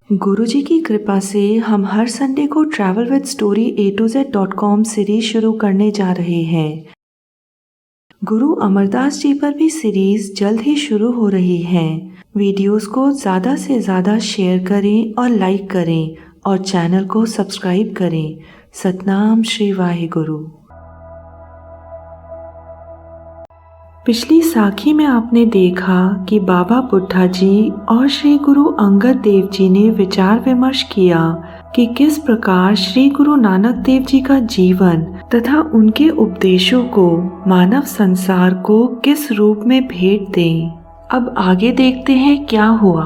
गुरुजी की कृपा से हम हर संडे को travel with story A to Z.com series शुरू करने जा रहे हैं। गुरु अमरदास जी पर भी सीरीज जल्द ही शुरू हो रही है। वीडियोस को ज़्यादा से ज़्यादा शेयर करें और लाइक करें और चैनल को सब्सक्राइब करें। सतनाम श्री वाहिगुरु। पिछली साखी में आपने देखा कि बाबा बुड्ढा जी और श्री गुरु अंगद देव जी ने विचार विमर्श किया कि किस प्रकार श्री गुरु नानक देव जी का जीवन तथा उनके उपदेशों को मानव संसार को किस रूप में भेंट दें। अब आगे देखते हैं क्या हुआ।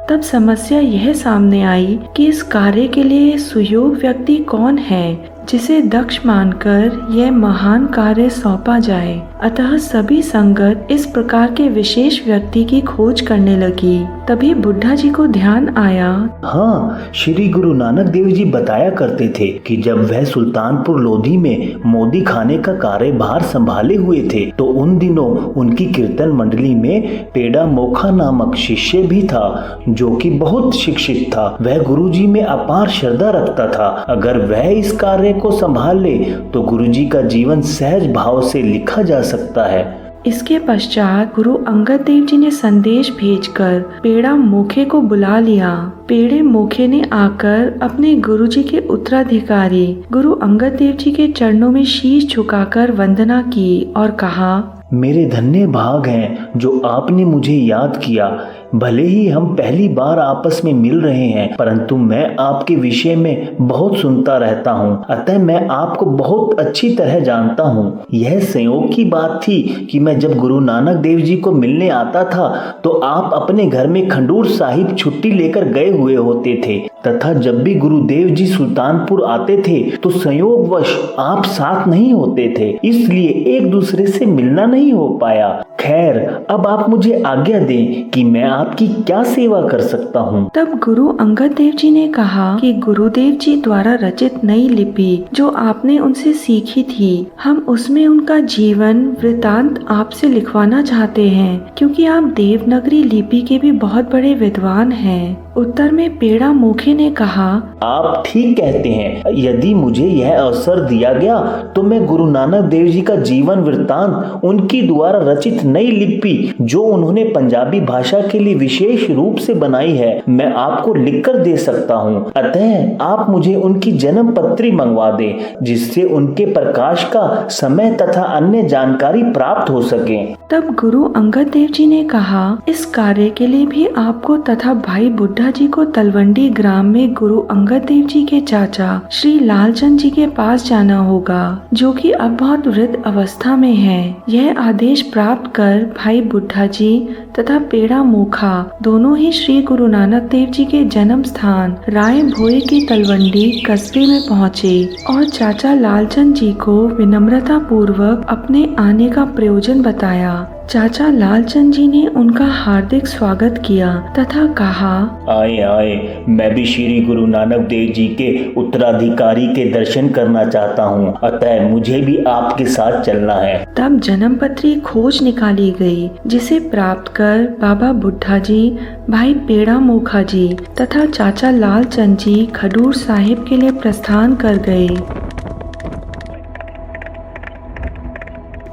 तब समस्या यह सामने आई कि इस कार्य के लिए सुयोग्य व्यक्ति कौन है जिसे दक्ष मानकर यह महान कार्य सौंपा जाए। अतः सभी संगत इस प्रकार के विशेष व्यक्ति की खोज करने लगी। तभी बुड्ढा जी को ध्यान आया, हाँ, श्री गुरु नानक देव जी बताया करते थे कि जब वह सुल्तानपुर लोधी में मोदी खाने का कार्यभार संभाले हुए थे तो उन दिनों उनकी कीर्तन मंडली में पेड़ा मोखा नामक शिष्य भी था जो कि बहुत शिक्षित था। वह गुरुजी में अपार श्रद्धा रखता था। अगर वह इस कार्य को संभाल ले तो गुरुजी का जीवन सहज भाव से लिखा जा सकता है। इसके पश्चात गुरु अंगद देव जी ने संदेश भेजकर पेड़ा मोखे को बुला लिया। पेड़े मोखे ने आकर अपने गुरुजी के उत्तराधिकारी गुरु अंगद देव जी के चरणों में शीश झुकाकर वंदना की और कहा, मेरे धन्य भाग हैं जो आपने मुझे याद किया। भले ही हम पहली बार आपस में मिल रहे हैं, परंतु मैं आपके विषय में बहुत सुनता रहता हूँ, अतः मैं आपको बहुत अच्छी तरह जानता हूँ। यह संयोग की बात थी कि मैं जब गुरु नानक देव जी को मिलने आता था तो आप अपने घर में खंडूर साहिब छुट्टी लेकर गए हुए होते थे तथा जब भी गुरुदेव जी सुल्तानपुर आते थे तो संयोगवश आप साथ नहीं होते थे, इसलिए एक दूसरे से मिलना नहीं हो पाया। खैर, अब आप मुझे आज्ञा दें कि मैं आपकी क्या सेवा कर सकता हूँ। तब गुरु अंगद देव जी ने कहा कि गुरुदेव जी द्वारा रचित नई लिपि जो आपने उनसे सीखी थी, हम उसमें उनका जीवन वृतांत आपसे लिखवाना चाहते हैं, क्योंकि आप देवनागरी लिपि के भी बहुत बड़े विद्वान हैं। उत्तर में पेड़ा मोखे ने कहा, आप ठीक कहते हैं। यदि मुझे यह अवसर दिया गया तो मैं गुरु नानक देव जी का जीवन वृत्तांत, उनकी द्वारा रचित नई लिपि जो उन्होंने पंजाबी भाषा के लिए विशेष रूप से बनाई है, मैं आपको लिखकर दे सकता हूँ। अतः आप मुझे उनकी जन्म पत्री मंगवा दें जिससे उनके प्रकाश का समय तथा अन्य जानकारी प्राप्त हो सके। तब गुरु अंगद देव जी ने कहा, इस कार्य के लिए भी आपको तथा भाई बुड्ढा जी को तलवंडी ग्राम में गुरु अंगद देव जी के चाचा श्री लालचंद जी के पास जाना होगा, जो कि अब बहुत वृद्ध अवस्था में है। यह आदेश प्राप्त कर भाई बुड्ढा जी तथा पेड़ा मोखा दोनों ही श्री गुरु नानक देव जी के जन्म स्थान राय भोए के तलवंडी कस्बे में पहुँचे और चाचा लालचंद जी को विनम्रता पूर्वक अपने आने का प्रयोजन बताया। चाचा लालचंद जी ने उनका हार्दिक स्वागत किया तथा कहा, आए आए, मैं भी श्री गुरु नानक देव जी के उत्तराधिकारी के दर्शन करना चाहता हूँ, अतः मुझे भी आपके साथ चलना है। तब जन्म पत्री खोज निकाली गई, जिसे प्राप्त कर बाबा बुड्ढा जी, भाई पेड़ा मोखा जी तथा चाचा लालचंद जी खडूर साहिब के लिए प्रस्थान कर गए।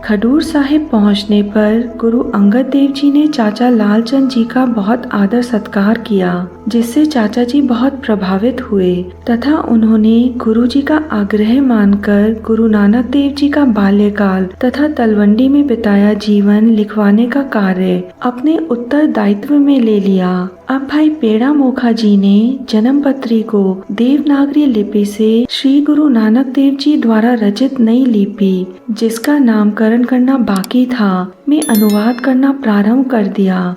खडूर साहिब पहुंचने पर गुरु अंगद देव जी ने चाचा लालचंद जी का बहुत आदर सत्कार किया, जिससे चाचा जी बहुत प्रभावित हुए तथा उन्होंने गुरु जी का आग्रह मानकर गुरु नानक देव जी का बाल्यकाल तथा तलवंडी में बिताया जीवन लिखवाने का कार्य अपने उत्तरदायित्व में ले लिया। अब भाई पेड़ा मोखा जी ने जन्म पत्री को देवनागरी लिपि से श्री गुरु नानक देव जी द्वारा रचित नई लिपि, जिसका नामकरण करना बाकी था, में अनुवाद करना प्रारंभ कर दिया।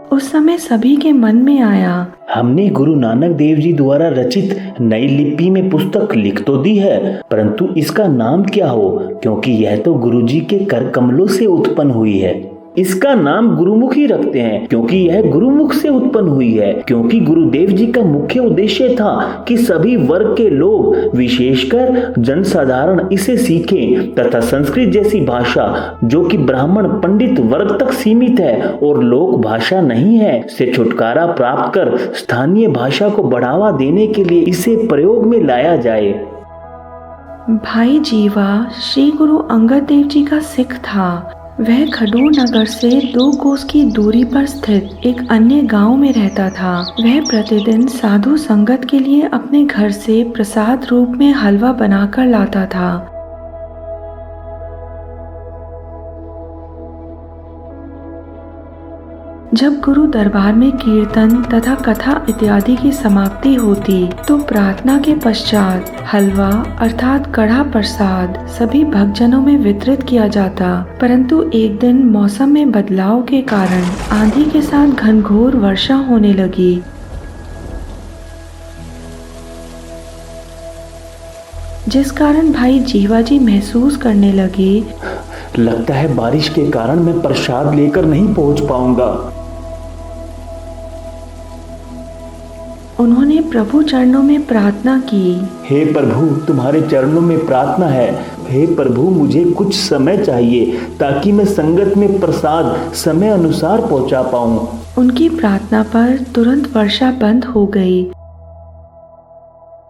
उस समय सभी के मन में आया, हमने गुरु नानक देव जी द्वारा रचित नई लिपि में पुस्तक लिख तो दी है, परंतु इसका नाम क्या हो, क्योंकि यह तो गुरु जी के कर कमलों से उत्पन्न हुई है। इसका नाम गुरुमुख ही रखते हैं क्योंकि यह गुरुमुख से उत्पन्न हुई है। क्योंकि गुरुदेव जी का मुख्य उद्देश्य था कि सभी वर्ग के लोग, विशेषकर जनसाधारण इसे सीखें तथा संस्कृत जैसी भाषा जो कि ब्राह्मण पंडित वर्ग तक सीमित है और लोक भाषा नहीं है, से छुटकारा प्राप्त कर स्थानीय भाषा को बढ़ावा देने के लिए इसे प्रयोग में लाया जाए। भाई जीवा श्री गुरु अंगद देव जी का सिख था। वह खडूर नगर से 2 कोस की दूरी पर स्थित एक अन्य गांव में रहता था। वह प्रतिदिन साधु संगत के लिए अपने घर से प्रसाद रूप में हलवा बनाकर लाता था। जब गुरु दरबार में कीर्तन तथा कथा इत्यादि की समाप्ति होती तो प्रार्थना के पश्चात हलवा अर्थात कड़ा प्रसाद सभी भक्तजनों में वितरित किया जाता। परंतु एक दिन मौसम में बदलाव के कारण आंधी के साथ घनघोर वर्षा होने लगी। जिस कारण भाई जीवाजी महसूस करने लगे, लगता है बारिश के कारण मैं प्रसाद लेकर नहीं पहुंच पाऊंगा। उन्होंने प्रभु चरणों में प्रार्थना की, हे प्रभु, तुम्हारे चरणों में प्रार्थना है। हे प्रभु, मुझे कुछ समय चाहिए ताकि मैं संगत में प्रसाद समय अनुसार पहुंचा पाऊं। उनकी प्रार्थना पर तुरंत वर्षा बंद हो गई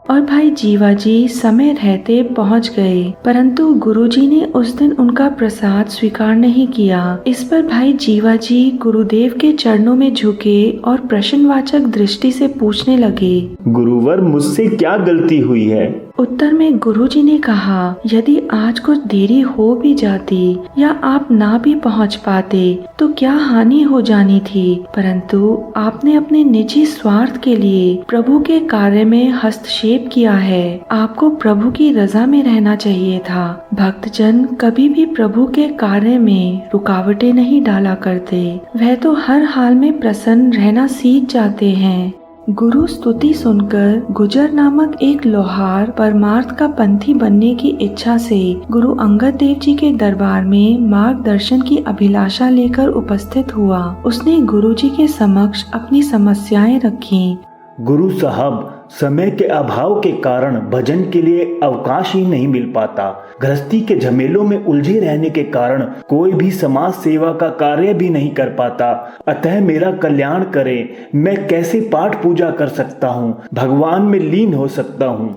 और भाई जीवाजी समय रहते पहुंच गए। परंतु गुरुजी ने उस दिन उनका प्रसाद स्वीकार नहीं किया। इस पर भाई जीवाजी गुरुदेव के चरणों में झुके और प्रश्नवाचक दृष्टि से पूछने लगे, गुरुवर, मुझसे क्या गलती हुई है? उत्तर में गुरुजी ने कहा, यदि आज कुछ देरी हो भी जाती या आप ना भी पहुंच पाते तो क्या हानि हो जानी थी, परंतु आपने अपने निजी स्वार्थ के लिए प्रभु के कार्य में हस्तक्षेप किया है। आपको प्रभु की रजा में रहना चाहिए था। भक्तजन कभी भी प्रभु के कार्य में रुकावटें नहीं डाला करते, वह तो हर हाल में प्रसन्न रहना सीख जाते हैं। गुरु स्तुति सुनकर गुजर नामक एक लोहार परमार्थ का पंथी बनने की इच्छा से गुरु अंगद देव जी के दरबार में मार्गदर्शन की अभिलाषा लेकर उपस्थित हुआ। उसने गुरु जी के समक्ष अपनी समस्याएं रखी। गुरु साहब, समय के अभाव के कारण भजन के लिए अवकाश ही नहीं मिल पाता। गृहस्थी के झमेलों में उलझे रहने के कारण कोई भी समाज सेवा का कार्य भी नहीं कर पाता। अतः मेरा कल्याण करे। मैं कैसे पाठ पूजा कर सकता हूँ, भगवान में लीन हो सकता हूँ।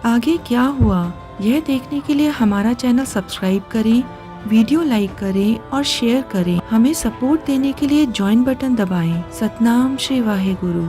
आगे क्या हुआ यह देखने के लिए हमारा चैनल सब्सक्राइब करें, वीडियो लाइक करें और शेयर करें। हमें सपोर्ट देने के लिए ज्वाइन बटन दबाएं। सतनाम श्री वाहे गुरु।